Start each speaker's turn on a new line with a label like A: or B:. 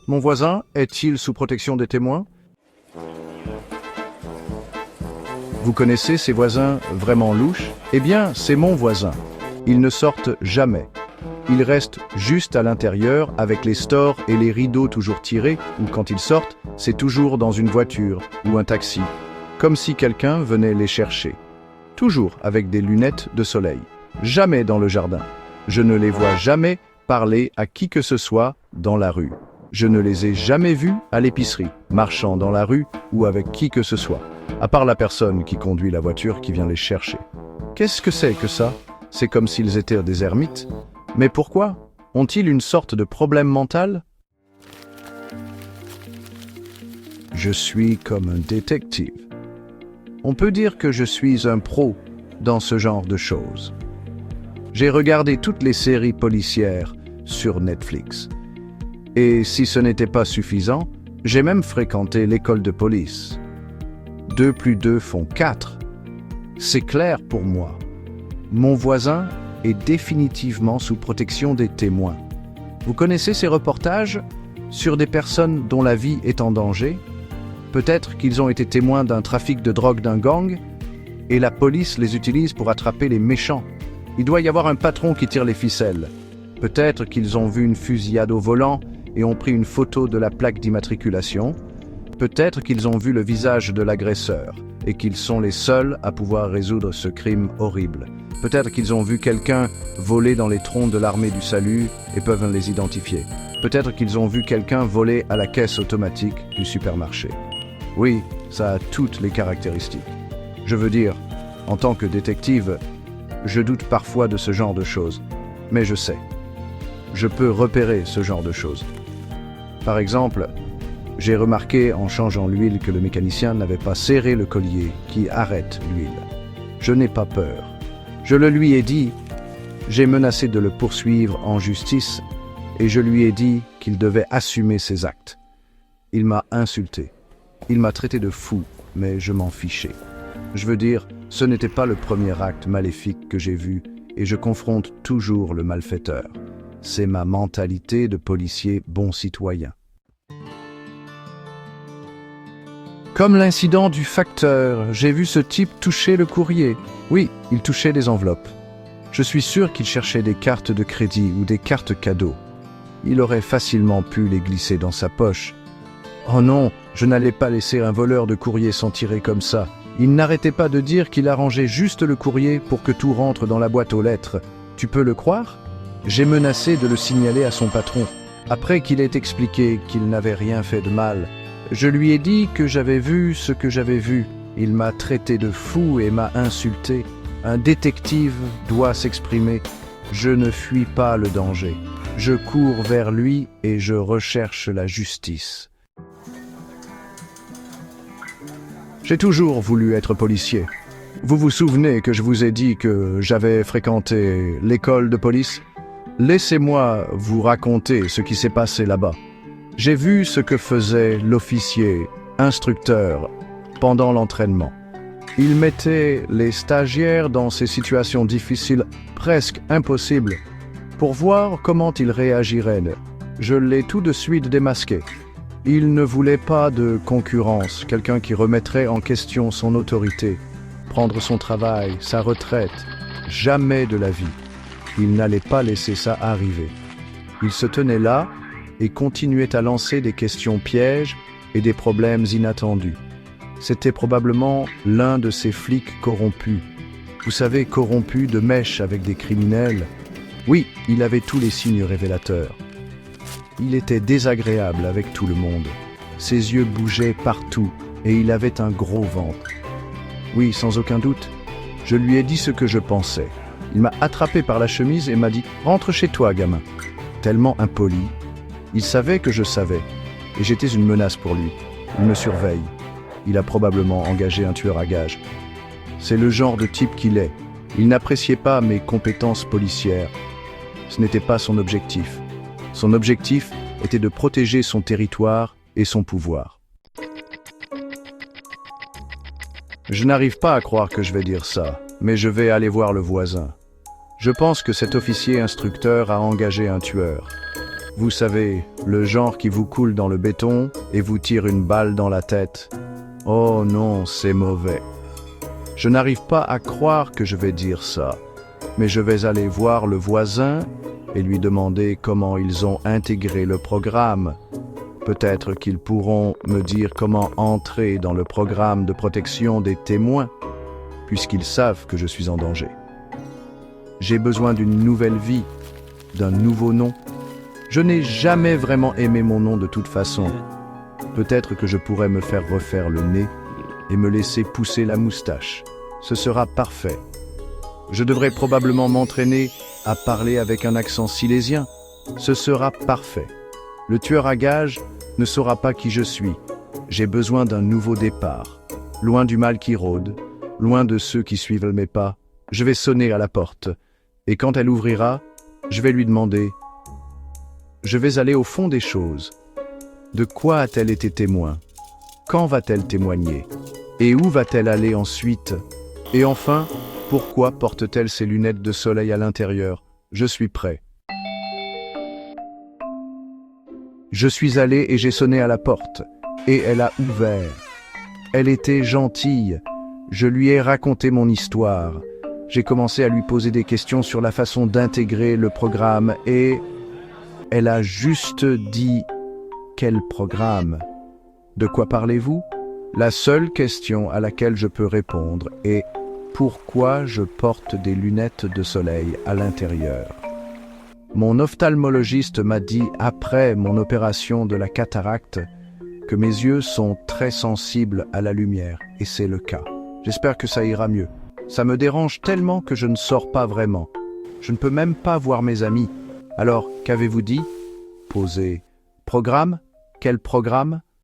A: Mon voisin est-il sous protection des témoins? Vous connaissez ces voisins vraiment louches? Eh bien, c'est mon voisin. Ils ne sortent jamais. Ils restent juste à l'intérieur avec les stores et les rideaux toujours tirés, ou quand ils sortent, c'est toujours dans une voiture ou un taxi, comme si quelqu'un venait les chercher. Toujours avec des lunettes de soleil. Jamais dans le jardin. Je ne les vois jamais parler à qui que ce soit dans la rue. Je ne les ai jamais vus à l'épicerie, marchant dans la rue ou avec qui que ce soit, à part la personne qui conduit la voiture qui vient les chercher. Qu'est-ce que c'est que ça? C'est comme s'ils étaient des ermites. Mais pourquoi? Ont-ils une sorte de problème mental? Je suis comme un détective. On peut dire que je suis un pro dans ce genre de choses. J'ai regardé toutes les séries policières sur Netflix. Et si ce n'était pas suffisant, j'ai même fréquenté l'école de police. 2 plus 2 font 4. C'est clair pour moi. Mon voisin est définitivement sous protection des témoins. Vous connaissez ces reportages sur des personnes dont la vie est en danger? Peut-être qu'ils ont été témoins d'un trafic de drogue d'un gang et la police les utilise pour attraper les méchants. Il doit y avoir un patron qui tire les ficelles. Peut-être qu'ils ont vu une fusillade au volant et ont pris une photo de la plaque d'immatriculation. Peut-être qu'ils ont vu le visage de l'agresseur et qu'ils sont les seuls à pouvoir résoudre ce crime horrible. Peut-être qu'ils ont vu quelqu'un voler dans les troncs de l'armée du salut et peuvent les identifier. Peut-être qu'ils ont vu quelqu'un voler à la caisse automatique du supermarché. Oui, ça a toutes les caractéristiques. Je veux dire, en tant que détective, je doute parfois de ce genre de choses, mais je sais. Je peux repérer ce genre de choses. Par exemple, j'ai remarqué en changeant l'huile que le mécanicien n'avait pas serré le collier qui arrête l'huile. Je n'ai pas peur. Je le lui ai dit, j'ai menacé de le poursuivre en justice et je lui ai dit qu'il devait assumer ses actes. Il m'a insulté. Il m'a traité de fou, mais je m'en fichais. Je veux dire, ce n'était pas le premier acte maléfique que j'ai vu et je confronte toujours le malfaiteur. C'est ma mentalité de policier bon citoyen. Comme l'incident du facteur, j'ai vu ce type toucher le courrier. Oui, il touchait des enveloppes. Je suis sûr qu'il cherchait des cartes de crédit ou des cartes cadeaux. Il aurait facilement pu les glisser dans sa poche. Oh non, je n'allais pas laisser un voleur de courrier s'en tirer comme ça. Il n'arrêtait pas de dire qu'il arrangeait juste le courrier pour que tout rentre dans la boîte aux lettres. Tu peux le croire? J'ai menacé de le signaler à son patron. Après qu'il ait expliqué qu'il n'avait rien fait de mal, je lui ai dit que j'avais vu ce que j'avais vu. Il m'a traité de fou et m'a insulté. Un détective doit s'exprimer. Je ne fuis pas le danger. Je cours vers lui et je recherche la justice. J'ai toujours voulu être policier. Vous vous souvenez que je vous ai dit que j'avais fréquenté l'école de police? Laissez-moi vous raconter ce qui s'est passé là-bas. J'ai vu ce que faisait l'officier, instructeur, pendant l'entraînement. Il mettait les stagiaires dans ces situations difficiles, presque impossibles, pour voir comment ils réagiraient. Je l'ai tout de suite démasqué. Il ne voulait pas de concurrence, quelqu'un qui remettrait en question son autorité, prendre son travail, sa retraite. Jamais de la vie. Il n'allait pas laisser ça arriver. Il se tenait là et continuait à lancer des questions pièges et des problèmes inattendus. C'était probablement l'un de ces flics corrompus. Vous savez, corrompus de mèche avec des criminels. Oui, il avait tous les signes révélateurs. Il était désagréable avec tout le monde. Ses yeux bougeaient partout et il avait un gros ventre. Oui, sans aucun doute. Je lui ai dit ce que je pensais. Il m'a attrapé par la chemise et m'a dit « Rentre chez toi, gamin ». Tellement impoli. Il savait que je savais et j'étais une menace pour lui. Il me surveille. Il a probablement engagé un tueur à gages. C'est le genre de type qu'il est. Il n'appréciait pas mes compétences policières. Ce n'était pas son objectif. Son objectif était de protéger son territoire et son pouvoir. Je n'arrive pas à croire que je vais dire ça, mais je vais aller voir le voisin. Je pense que cet officier instructeur a engagé un tueur. Vous savez, le genre qui vous coule dans le béton et vous tire une balle dans la tête. Oh non, c'est mauvais. Je n'arrive pas à croire que je vais dire ça, mais je vais aller voir le voisin et lui demander comment ils ont intégré le programme. Peut-être qu'ils pourront me dire comment entrer dans le programme de protection des témoins, puisqu'ils savent que je suis en danger. J'ai besoin d'une nouvelle vie, d'un nouveau nom. Je n'ai jamais vraiment aimé mon nom de toute façon. Peut-être que je pourrais me faire refaire le nez et me laisser pousser la moustache. Ce sera parfait. Je devrais probablement m'entraîner à parler avec un accent silésien. Ce sera parfait. Le tueur à gages ne saura pas qui je suis. J'ai besoin d'un nouveau départ. Loin du mal qui rôde, loin de ceux qui suivent mes pas. Je vais sonner à la porte. Et quand elle ouvrira, je vais lui demander « Je vais aller au fond des choses. De quoi a-t-elle été témoin? Quand va-t-elle témoigner? Et où va-t-elle aller ensuite? Et enfin, pourquoi porte-t-elle ses lunettes de soleil à l'intérieur? Je suis prêt. » Je suis allé et j'ai sonné à la porte. Et elle a ouvert. Elle était gentille. Je lui ai raconté mon histoire. J'ai commencé à lui poser des questions sur la façon d'intégrer le programme et elle a juste dit « Quel programme? De quoi parlez-vous » La seule question à laquelle je peux répondre est « Pourquoi je porte des lunettes de soleil à l'intérieur » Mon ophtalmologiste m'a dit après mon opération de la cataracte que mes yeux sont très sensibles à la lumière et c'est le cas. J'espère que ça ira mieux. Ça me dérange tellement que je ne sors pas vraiment. Je ne peux même pas voir mes amis. Alors, qu'avez-vous dit? Posez. Programme? Quel programme?